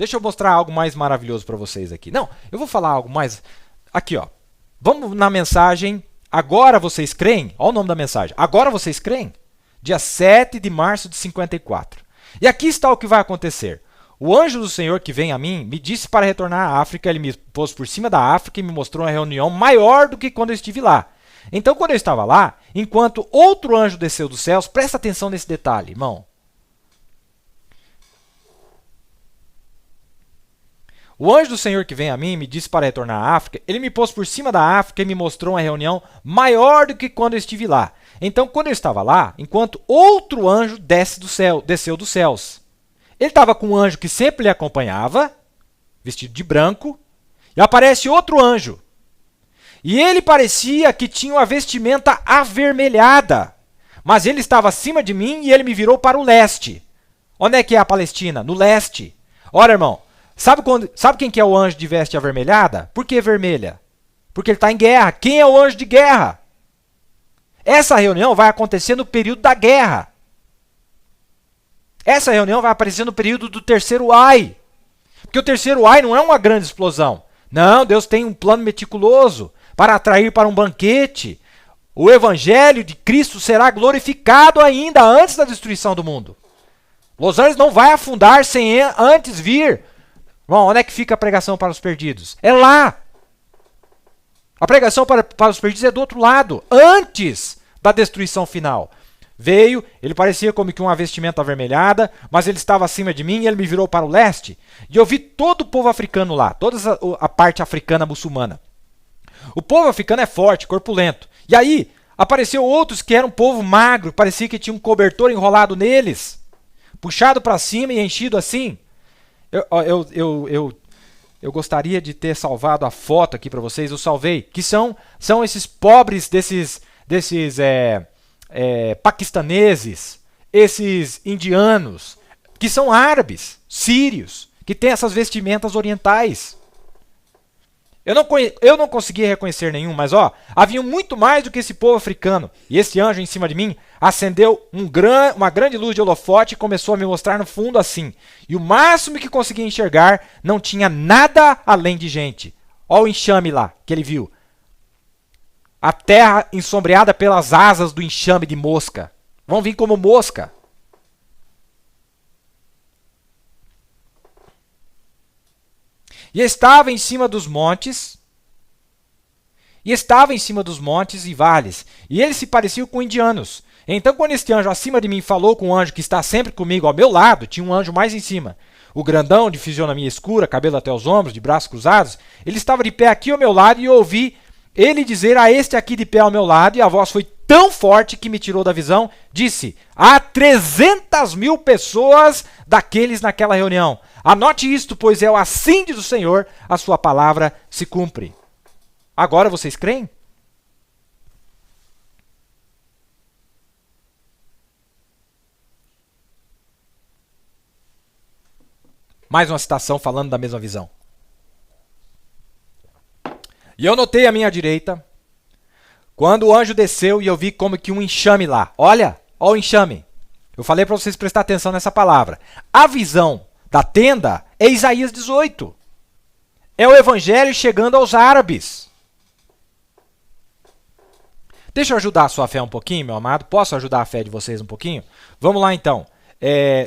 Deixa eu mostrar algo mais maravilhoso para vocês aqui. Não, eu vou falar algo mais... Aqui, ó. Vamos na mensagem... Agora vocês creem? Olha o nome da mensagem. Agora vocês creem? Dia 7 de março de 54. E aqui está o que vai acontecer. O anjo do Senhor que vem a mim me disse para retornar à África. Ele me pôs por cima da África e me mostrou uma reunião maior do que quando eu estive lá. Então, quando eu estava lá, enquanto outro anjo desceu dos céus, presta atenção nesse detalhe, irmão. O anjo do Senhor que vem a mim me disse para retornar à África. Ele me pôs por cima da África e me mostrou uma reunião maior do que quando eu estive lá. Então, quando eu estava lá, enquanto outro anjo desceu dos céus. Ele estava com um anjo que sempre lhe acompanhava, vestido de branco, e aparece outro anjo. E ele parecia que tinha uma vestimenta avermelhada, mas ele estava acima de mim e ele me virou para o leste. Onde é que é a Palestina? No leste. Ora, irmão, sabe quem que é o anjo de veste avermelhada? Por que vermelha? Porque ele está em guerra. Quem é o anjo de guerra? Essa reunião vai acontecer no período da guerra. Essa reunião vai aparecer no período do terceiro ai. Porque o terceiro ai não é uma grande explosão. Não, Deus tem um plano meticuloso para atrair para um banquete. O evangelho de Cristo será glorificado ainda antes da destruição do mundo. Los Angeles não vai afundar sem antes vir. Bom, onde é que fica a pregação para os perdidos? É lá. A pregação para os perdidos é do outro lado, antes da destruição final. Veio, ele parecia como que uma vestimenta avermelhada, mas ele estava acima de mim e ele me virou para o leste. E eu vi todo o povo africano lá, toda a parte africana muçulmana. O povo africano é forte, corpulento. E aí, apareceu outros que eram um povo magro, parecia que tinha um cobertor enrolado neles, puxado para cima e enchido assim. Eu gostaria de ter salvado a foto aqui para vocês, eu salvei, que são esses pobres desses paquistaneses, esses indianos, que são árabes, sírios, que têm essas vestimentas orientais. Eu não conseguia reconhecer nenhum, mas havia muito mais do que esse povo africano. E esse anjo em cima de mim acendeu uma grande luz de holofote e começou a me mostrar no fundo assim. E o máximo que conseguia enxergar não tinha nada além de gente. Olha o enxame lá que ele viu. A terra ensombreada pelas asas do enxame de mosca. Vão vir como mosca. E estava em cima dos montes. E vales. E eles se pareciam com indianos. Então, quando este anjo acima de mim falou com o anjo que está sempre comigo ao meu lado, tinha um anjo mais em cima. O grandão, de fisionomia escura, cabelo até os ombros, de braços cruzados, ele estava de pé aqui ao meu lado e eu ouvi ele dizer a este aqui de pé ao meu lado, e a voz foi tão forte que me tirou da visão, disse: há 300.000 pessoas daqueles naquela reunião. Anote isto, pois é o assim diz o Senhor, a sua palavra se cumpre. Agora vocês creem? Mais uma citação falando da mesma visão. E eu notei à minha direita, quando o anjo desceu e eu vi como que um enxame lá. Olha o enxame. Eu falei para vocês prestar atenção nessa palavra. A visão da tenda é Isaías 18. É o evangelho chegando aos árabes. Deixa eu ajudar a sua fé um pouquinho, meu amado. Posso ajudar a fé de vocês um pouquinho? Vamos lá então.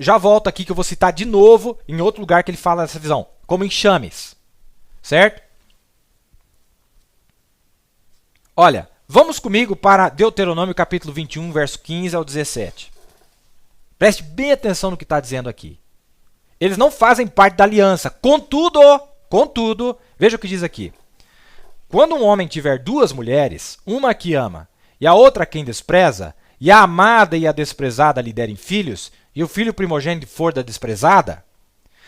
Já volto aqui que eu vou citar de novo em outro lugar que ele fala dessa visão. Como enxames. Certo? Olha, vamos comigo para Deuteronômio capítulo 21, verso 15 ao 17. Preste bem atenção no que está dizendo aqui. Eles não fazem parte da aliança. Contudo, veja o que diz aqui. Quando um homem tiver duas mulheres, uma que ama e a outra quem despreza, e a amada e a desprezada lhe derem filhos, e o filho primogênito for da desprezada,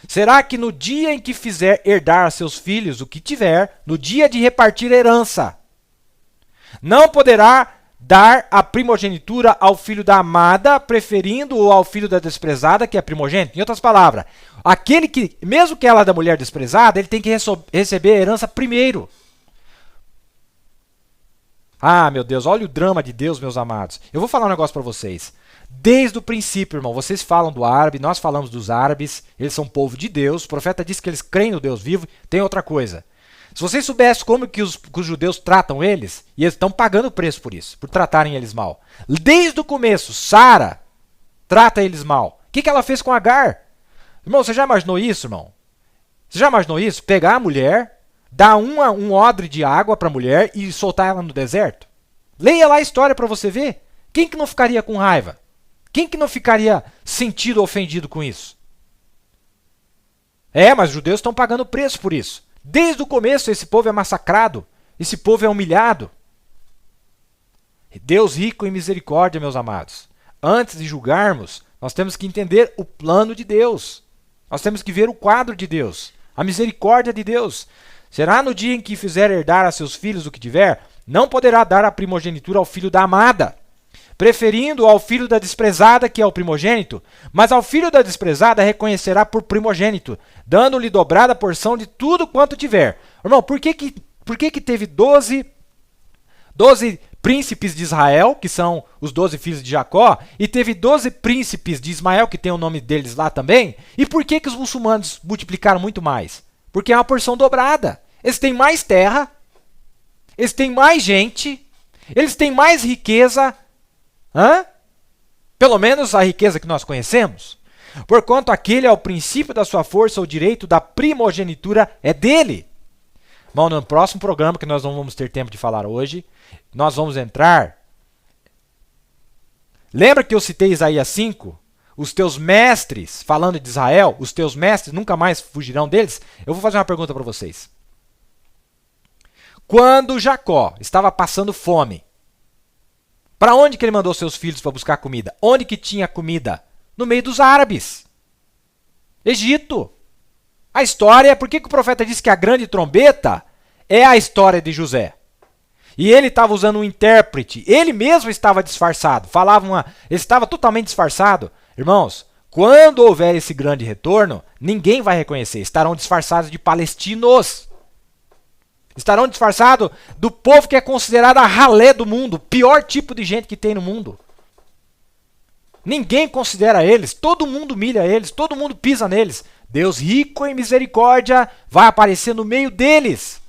será que no dia em que fizer herdar a seus filhos o que tiver, no dia de repartir herança, não poderá dar a primogenitura ao filho da amada, preferindo-o ao filho da desprezada, que é primogênito? Em outras palavras, aquele que, mesmo que ela é da mulher desprezada, ele tem que receber a herança primeiro. Ah, meu Deus, olha o drama de Deus, meus amados. Eu vou falar um negócio para vocês. Desde o princípio, irmão, vocês falam do árabe, nós falamos dos árabes, eles são povo de Deus, o profeta disse que eles creem no Deus vivo. Tem outra coisa. Se vocês soubessem como que os judeus tratam eles, e eles estão pagando o preço por isso, por tratarem eles mal. Desde o começo, Sara trata eles mal. O que ela fez com Agar? Irmão, você já imaginou isso, irmão? Você já imaginou isso? Pegar a mulher, dar um odre de água para a mulher e soltar ela no deserto? Leia lá a história para você ver. Quem que não ficaria com raiva? Quem que não ficaria sentido ou ofendido com isso? Mas os judeus estão pagando preço por isso. Desde o começo esse povo é massacrado, esse povo é humilhado. Deus rico em misericórdia, meus amados. Antes de julgarmos, nós temos que entender o plano de Deus. Nós temos que ver o quadro de Deus, a misericórdia de Deus. Será no dia em que fizer herdar a seus filhos o que tiver, não poderá dar a primogenitura ao filho da amada, preferindo ao filho da desprezada, que é o primogênito, mas ao filho da desprezada reconhecerá por primogênito, dando-lhe dobrada porção de tudo quanto tiver. Irmão, por que teve 12 príncipes de Israel, que são os 12 filhos de Jacó, e teve 12 príncipes de Ismael, que tem o nome deles lá também? E por que os muçulmanos multiplicaram muito mais? Porque é uma porção dobrada. Eles têm mais terra, eles têm mais gente, eles têm mais riqueza. Pelo menos a riqueza que nós conhecemos. Porquanto aquele é o princípio da sua força, o direito da primogenitura é dele. Bom, no próximo programa, que nós não vamos ter tempo de falar hoje, nós vamos entrar. Lembra que eu citei Isaías 5? Os teus mestres, falando de Israel, os teus mestres nunca mais fugirão deles? Eu vou fazer uma pergunta para vocês. Quando Jacó estava passando fome, para onde que ele mandou seus filhos para buscar comida? Onde que tinha comida? No meio dos árabes. Egito. A história, por que o profeta disse que a grande trombeta é a história de José? E ele estava usando um intérprete. Ele mesmo estava disfarçado. Ele estava totalmente disfarçado. Irmãos, quando houver esse grande retorno, ninguém vai reconhecer. Estarão disfarçados de palestinos. Estarão disfarçados do povo que é considerado a ralé do mundo, o pior tipo de gente que tem no mundo. Ninguém considera eles, todo mundo humilha eles, todo mundo pisa neles. Deus rico em misericórdia vai aparecer no meio deles.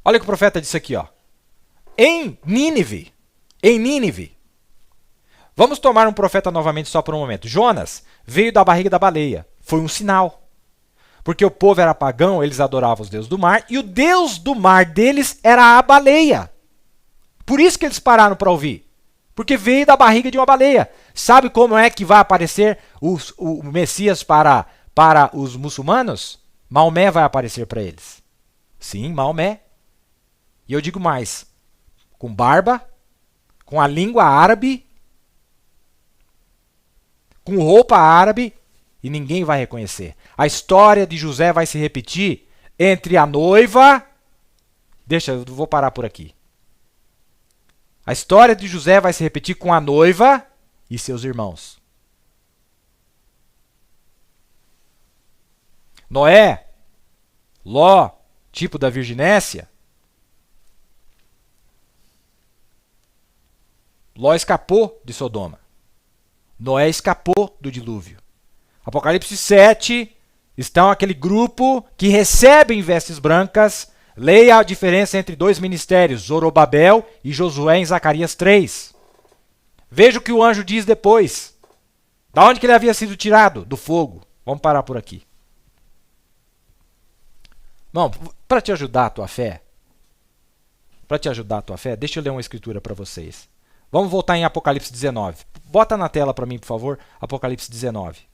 Olha o que o profeta disse aqui, ó. Em Nínive. Vamos tomar um profeta novamente só por um momento. Jonas veio da barriga da baleia. Foi um sinal. Porque o povo era pagão, eles adoravam os deuses do mar, e o deus do mar deles era a baleia. Por isso que eles pararam para ouvir. Porque veio da barriga de uma baleia. Sabe como é que vai aparecer o Messias para os muçulmanos? Maomé vai aparecer para eles. Sim, Maomé. E eu digo mais. Com barba, com a língua árabe, com roupa árabe, e ninguém vai reconhecer. A história de José vai se repetir entre a noiva... eu vou parar por aqui. A história de José vai se repetir com a noiva e seus irmãos. Noé, Ló, tipo da virginécia. Ló escapou de Sodoma. Noé escapou do dilúvio. Apocalipse 7, estão aquele grupo que recebem vestes brancas. Leia a diferença entre dois ministérios, Zorobabel e Josué em Zacarias 3. Veja o que o anjo diz depois. Da onde que ele havia sido tirado? Do fogo. Vamos parar por aqui. Bom, para te ajudar a tua fé, deixa eu ler uma escritura para vocês. Vamos voltar em Apocalipse 19. Bota na tela para mim, por favor, Apocalipse 19.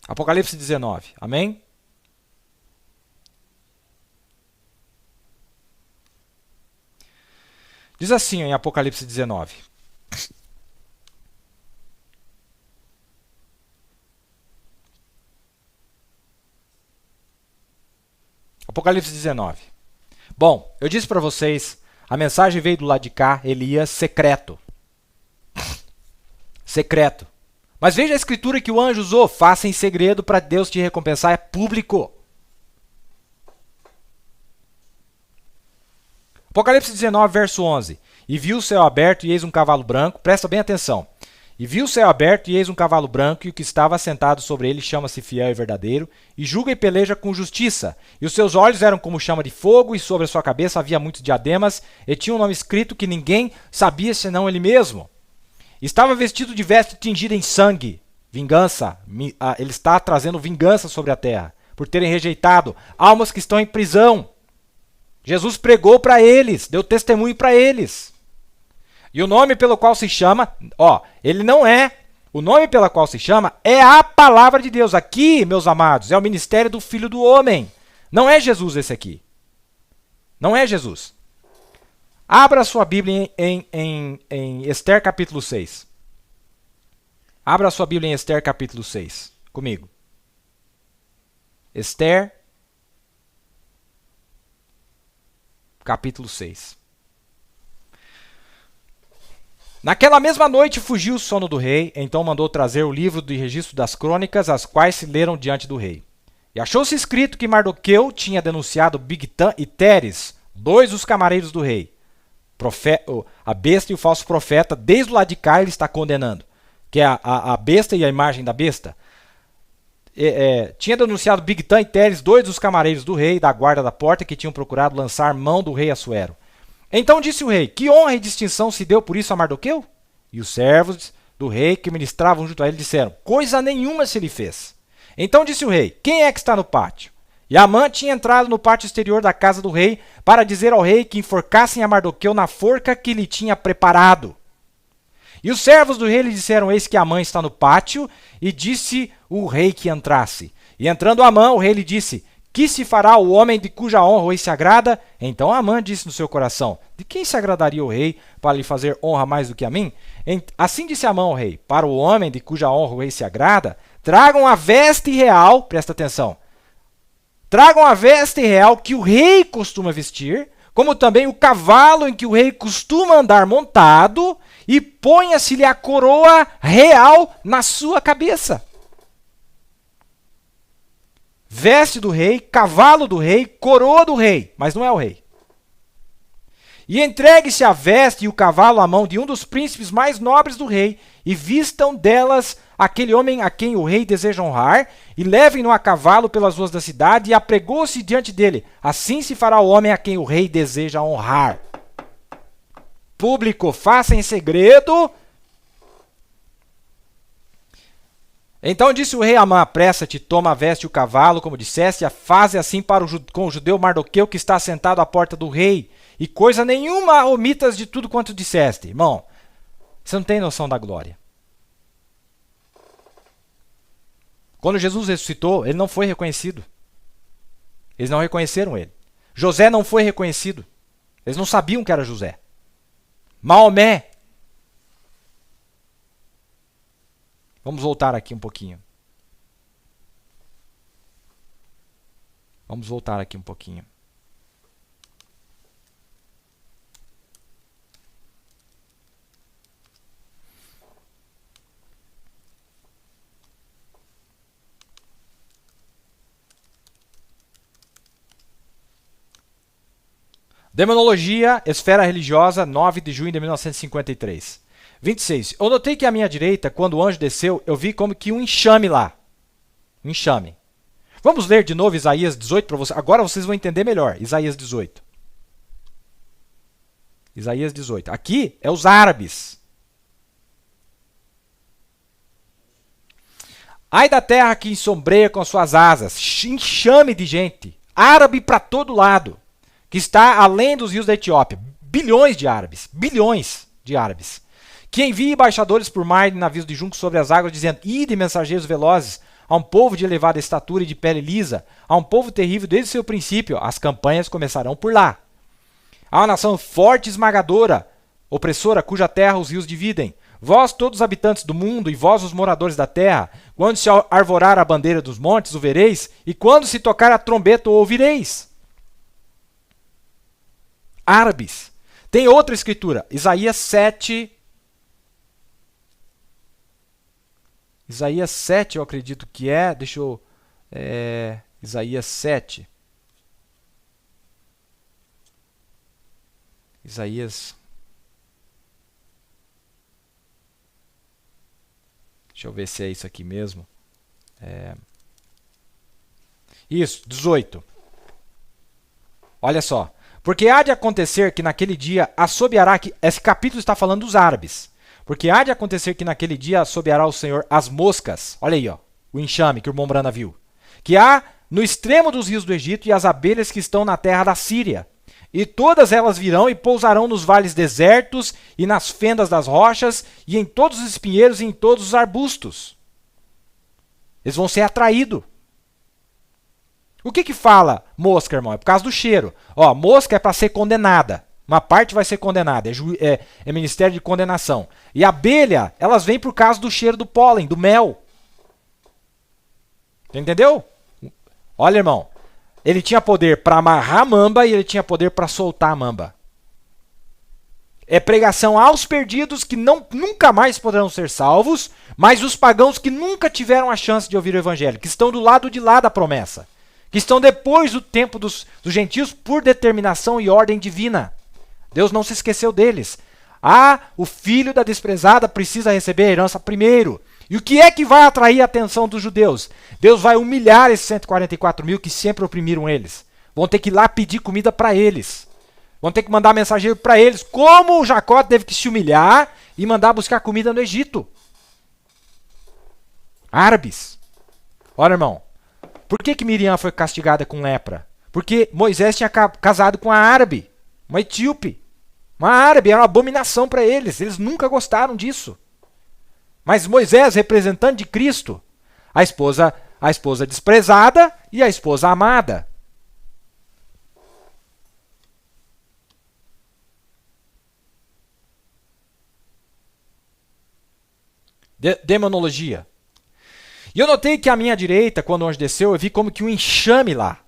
Apocalipse 19. Amém? Diz assim em Apocalipse 19. Apocalipse 19. Bom, eu disse para vocês, A mensagem veio do lado de cá, Elias, secreto. Secreto. Mas veja a escritura que o anjo usou. Faça em segredo para Deus te recompensar. É público. Apocalipse 19, verso 11. E viu o céu aberto e eis um cavalo branco. Presta bem atenção. E viu o céu aberto e eis um cavalo branco, e o que estava assentado sobre ele chama-se Fiel e Verdadeiro, e julga e peleja com justiça. E os seus olhos eram como chama de fogo, e sobre a sua cabeça havia muitos diademas, e tinha um nome escrito que ninguém sabia senão ele mesmo. Estava vestido de veste tingida em sangue. Vingança. Ele está trazendo vingança sobre a terra, por terem rejeitado almas que estão em prisão. Jesus pregou para eles, deu testemunho para eles. E o nome pelo qual se chama, ele não é. O nome pelo qual se chama é a palavra de Deus. Aqui, meus amados, é o ministério do Filho do Homem. Não é Jesus esse aqui. Não é Jesus. Abra a sua Bíblia em Esther capítulo 6. Abra a sua Bíblia em Esther capítulo 6. Comigo. Esther capítulo 6. Naquela mesma noite fugiu o sono do rei, então mandou trazer o livro de registro das crônicas, as quais se leram diante do rei. E achou-se escrito que Mardoqueu tinha denunciado Bigtan e Teres, dois dos camareiros do rei. A besta e o falso profeta, desde o lado de cá ele está condenando, que é a besta e a imagem da besta. Tinha denunciado Bigtan e Teres, dois dos camareiros do rei, da guarda da porta, que tinham procurado lançar mão do rei Assuero. Então disse o rei, que honra e distinção se deu por isso a Mardoqueu? E os servos do rei que ministravam junto a ele disseram, coisa nenhuma se lhe fez. Então disse o rei, quem é que está no pátio? E Amã tinha entrado no pátio exterior da casa do rei para dizer ao rei que enforcassem a Mardoqueu na forca que lhe tinha preparado. E os servos do rei lhe disseram, eis que Amã está no pátio, e disse o rei que entrasse. E entrando Amã, o rei lhe disse, que se fará o homem de cuja honra o rei se agrada? Então Amã disse no seu coração, de quem se agradaria o rei para lhe fazer honra mais do que a mim? Assim disse Amã ao rei, para o homem de cuja honra o rei se agrada, tragam a veste real, presta atenção, tragam a veste real que o rei costuma vestir, como também o cavalo em que o rei costuma andar montado, e ponha-se-lhe a coroa real na sua cabeça. Veste do rei, cavalo do rei, coroa do rei, mas não é o rei. E entregue-se a veste e o cavalo à mão de um dos príncipes mais nobres do rei, e vistam delas aquele homem a quem o rei deseja honrar, e levem-no a cavalo pelas ruas da cidade, e apregou-se diante dele. Assim se fará o homem a quem o rei deseja honrar. Público, faça em segredo. Então disse o rei Amã, apressa-te, toma a veste e o cavalo, como disseste, e faze assim com o judeu Mardoqueu, que está sentado à porta do rei, e coisa nenhuma omitas de tudo quanto disseste. Irmão, você não tem noção da glória. Quando Jesus ressuscitou, ele não foi reconhecido. Eles não reconheceram ele. José não foi reconhecido. Eles não sabiam que era José. Maomé. Vamos voltar aqui um pouquinho. Vamos voltar aqui um pouquinho. Demonologia, esfera religiosa, 9 de junho de 1953. 26. Eu notei que à minha direita, quando o anjo desceu, eu vi como que um enxame lá. Um enxame. Vamos ler de novo Isaías 18 para vocês. Agora vocês vão entender melhor. Isaías 18. Isaías 18. Aqui é os árabes. Ai da terra que ensombreia com suas asas, enxame de gente, árabe para todo lado, que está além dos rios da Etiópia. Bilhões de árabes. Que envia embaixadores por mar e navios de junco sobre as águas, dizendo, ide mensageiros velozes, a um povo de elevada estatura e de pele lisa, a um povo terrível desde o seu princípio, as campanhas começarão por lá. Há uma nação forte e esmagadora, opressora, cuja terra os rios dividem. Vós, todos os habitantes do mundo, e vós, os moradores da terra, quando se arvorar a bandeira dos montes, o vereis, e quando se tocar a trombeta, o ouvireis. Árabes. Tem outra escritura, Isaías 7. Isaías 7, eu acredito que é. Deixa eu... Isaías 7. Isaías... Deixa eu ver se é isso aqui mesmo. Isso, 18. Olha só. Porque há de acontecer que naquele dia assobiará... Esse capítulo está falando dos árabes. Porque há de acontecer que naquele dia assobiará o Senhor as moscas. Olha aí, ó, o enxame que o irmão Brana viu. Que há no extremo dos rios do Egito e as abelhas que estão na terra da Síria. E todas elas virão e pousarão nos vales desertos e nas fendas das rochas e em todos os espinheiros e em todos os arbustos. Eles vão ser atraídos. O que fala mosca, irmão? É por causa do cheiro. Ó, mosca é para ser condenada. Uma parte vai ser condenada. É ministério de condenação. E a abelha, elas vêm por causa do cheiro do pólen, do mel. Entendeu? Olha, irmão. Ele tinha poder para amarrar a mamba e ele tinha poder para soltar a mamba. É pregação aos perdidos que nunca mais poderão ser salvos, mas os pagãos que nunca tiveram a chance de ouvir o evangelho, que estão do lado de lá da promessa, que estão depois do tempo dos gentios por determinação e ordem divina. Deus não se esqueceu deles. O filho da desprezada precisa receber a herança primeiro. E o que é que vai atrair a atenção dos judeus? Deus vai humilhar esses 144 mil que sempre oprimiram eles. Vão ter que ir lá pedir comida para eles. Vão ter que mandar mensageiro para eles. Como Jacó teve que se humilhar e mandar buscar comida no Egito. Árabes. Olha, irmão. Por que Miriam foi castigada com lepra? Porque Moisés tinha casado com uma árabe. Uma etíope. Uma árabe. Era uma abominação para eles. Eles nunca gostaram disso. Mas Moisés, representante de Cristo, a esposa desprezada e a esposa amada. Demonologia. E eu notei que à minha direita, quando o anjo desceu, eu vi como que um enxame lá.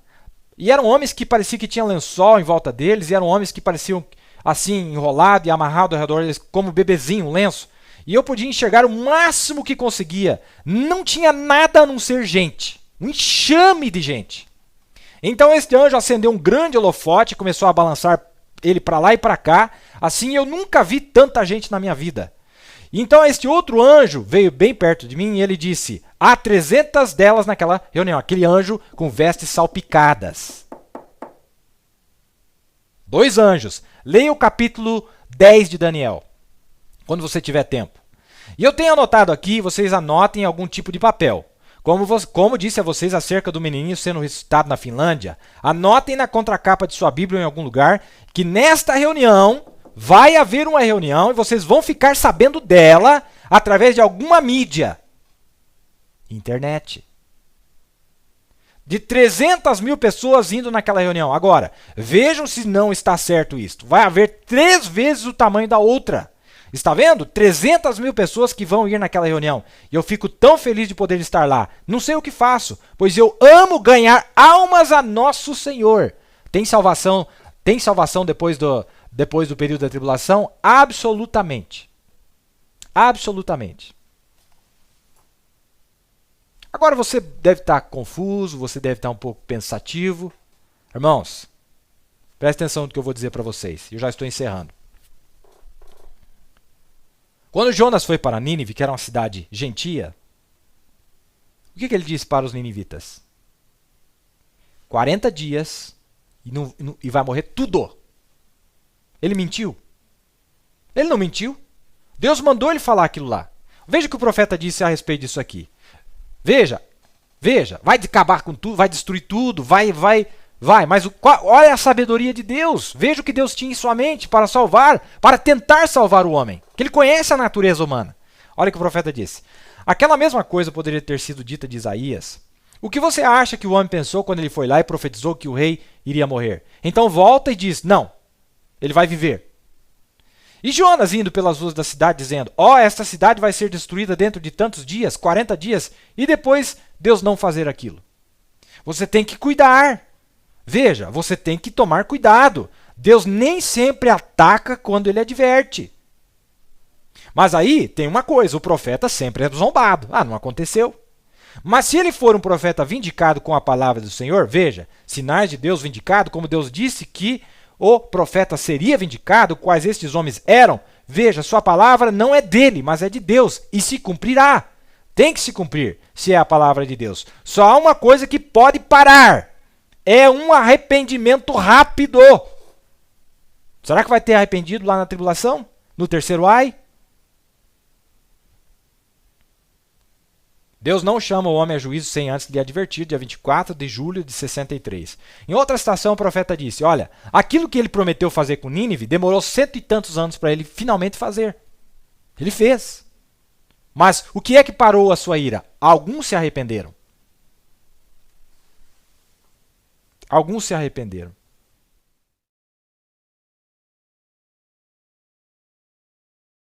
E eram homens que parecia que tinham lençol em volta deles, e eram homens que pareciam assim, enrolado e amarrado ao redor deles, como bebezinho, um lenço. E eu podia enxergar o máximo que conseguia. Não tinha nada a não ser gente. Um enxame de gente. Então este anjo acendeu um grande holofote e começou a balançar ele para lá e para cá. Assim eu nunca vi tanta gente na minha vida. E então este outro anjo veio bem perto de mim e ele disse: há 300 delas naquela reunião. Aquele anjo com vestes salpicadas. 2 anjos. Leia o capítulo 10 de Daniel. Quando você tiver tempo. E eu tenho anotado aqui, vocês anotem algum tipo de papel. Como disse a vocês acerca do menininho sendo ressuscitado na Finlândia, anotem na contracapa de sua Bíblia ou em algum lugar que nesta reunião, vai haver uma reunião e vocês vão ficar sabendo dela através de alguma mídia. Internet. De 300 mil pessoas indo naquela reunião. Agora, vejam se não está certo isto. Vai haver 3 vezes o tamanho da outra. Está vendo? 300 mil pessoas que vão ir naquela reunião. E eu fico tão feliz de poder estar lá. Não sei o que faço, pois eu amo ganhar almas a nosso Senhor. Tem salvação depois do período da tribulação? Absolutamente. Absolutamente. Agora você deve estar confuso, você deve estar um pouco pensativo. Irmãos, preste atenção no que eu vou dizer para vocês. Eu já estou encerrando. Quando Jonas foi para Nínive, que era uma cidade gentia, o que ele disse para os ninivitas? 40 dias e vai morrer tudo. Ele mentiu? Ele não mentiu. Deus mandou ele falar aquilo lá. Veja o que o profeta disse a respeito disso aqui. Veja, vai acabar com tudo, vai destruir tudo, vai, mas olha a sabedoria de Deus. Veja o que Deus tinha em sua mente para salvar, para tentar salvar o homem. Que ele conhece a natureza humana. Olha o que o profeta disse. Aquela mesma coisa poderia ter sido dita de Isaías. O que você acha que o homem pensou quando ele foi lá e profetizou que o rei iria morrer? Então volta e diz, não, ele vai viver. E Jonas indo pelas ruas da cidade dizendo, esta cidade vai ser destruída dentro de tantos dias, 40 dias, e depois Deus não fazer aquilo. Você tem que cuidar. Veja, você tem que tomar cuidado. Deus nem sempre ataca quando ele adverte. Mas aí tem uma coisa, o profeta sempre é zombado. Ah, não aconteceu. Mas se ele for um profeta vindicado com a palavra do Senhor, veja, sinais de Deus vindicado, como Deus disse que o profeta seria vindicado, quais estes homens eram, veja, sua palavra não é dele, mas é de Deus, e se cumprirá. Tem que se cumprir, se é a palavra de Deus. Só há uma coisa que pode parar, é um arrependimento rápido. Será que vai ter arrependido lá na tribulação? No terceiro ai? Deus não chama o homem a juízo sem antes lhe advertir, dia 24 de julho de 63. Em outra estação, o profeta disse, olha, aquilo que ele prometeu fazer com Nínive demorou 100 e tantos anos para ele finalmente fazer. Ele fez. Mas o que é que parou a sua ira? Alguns se arrependeram. Alguns se arrependeram.